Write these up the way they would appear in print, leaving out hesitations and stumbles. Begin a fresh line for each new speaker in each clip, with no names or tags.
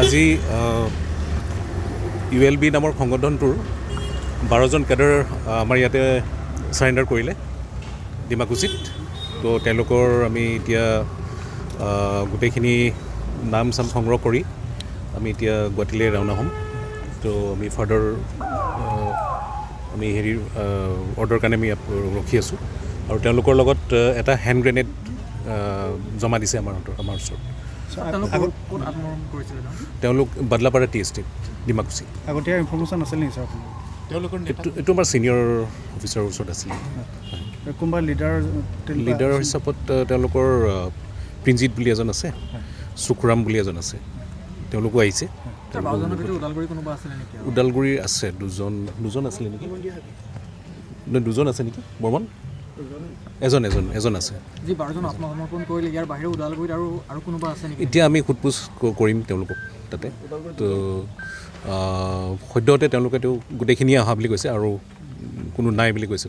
আজি ULB নামৰ সংগঠনটোৰ 12জন কেডাৰ আমাৰ ইয়াতে সাৰেণ্ডাৰ কৰিলে ডিমাকুছিত তো তেওঁলোকৰ আমি এতিয়া গোটেইখিনি নাম চাম সংগ্ৰহ কৰি আমি এতিয়া গুৱাহাটীলৈ ৰাওনা হ'ম তো আমি ফাৰ্ডাৰ আমি হেৰি অৰ্ডাৰ কাৰণে আমি ৰখি আছোঁ আৰু তেওঁলোকৰ লগত এটা হেণ্ড গ্ৰেনেড জমা দিছে আমাৰ ওচৰত তেওঁলোক বাদলাপাৰা টি এষ্টেট ডিমাকুছি
আগতীয়া ইনফৰ্মেশ্যন আছিল নেকি ছাৰ
তেওঁলোকৰ এইটো আমাৰ ছিনিয়ৰ অফিচাৰৰ ওচৰত আছিলে
কোনোবা
লিডাৰ হিচাপত তেওঁলোকৰ প্ৰিঞ্জিত বুলি এজন আছে সুখৰাম বুলি এজন আছে তেওঁলোকো আহিছে ওদালগুৰিৰ আছে দুজন আছিলে নেকি দুজন আছে নেকি বৰ্মন এজন আছে এতিয়া আমি সোধপোছ কৰিম তেওঁলোকক তাতে তো সদ্যহতে তেওঁলোকে গোটেইখিনিয়ে অহা বুলি কৈছে আৰু কোনো নাই বুলি কৈছে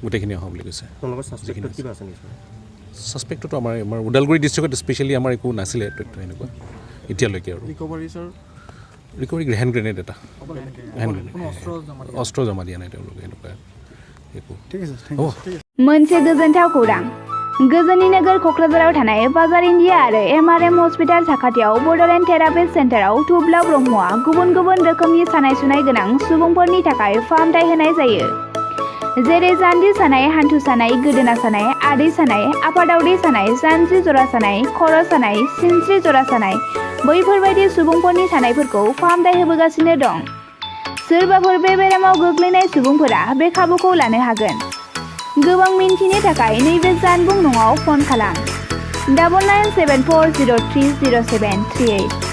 গোটেইখিনি অহা বুলি কৈছে ছাছপেক্টটো আমাৰ ওদালগুৰি ডিষ্ট্ৰিক্টত স্পেচিয়েলি আমাৰ একো নাছিলে এনেকুৱা এতিয়ালৈকে আৰু ৰিকভাৰী হেণ্ড গ্ৰেনেড এটা অস্ত্ৰ জমা দিয়া নাই তেওঁলোকে এনেকুৱা একো
मोनसे गोजोनथाव खौरां गोजोननि नोगोर क'क्राझाराव थानाय बाजार इन्डिया आरो MRM हस्पिटाल साखाथियाव बड'लेण्ड थेरापिस्ट सेन्टाराव थुब्ला ब्रह्मआ गुबुन गुबुन रोखोमनि सानाय सुनाय गोनां सुबुंफोरनि थाखाय फाहामथाय होनाय जायो जेरै जान्जि सानाय हान्थु सानाय गोदोना सानाय आदै सानाय आफादावदै सानाय जानजि जरा सानाय खर' सानाय सिनस्रि जरा सानाय बैफोरबायदि सुबुंफोरनि सानायफोरखौ फाहामथाय होबोगासिनो दं सोरबाफोर बे बेरामाव गोग्लैनाय सुबुंफोरा बे खाबुखौ लानो हागोन गोबां मिन्थिनो थाखाय नैबे जानबुं नङाव फन खालाम 9974030738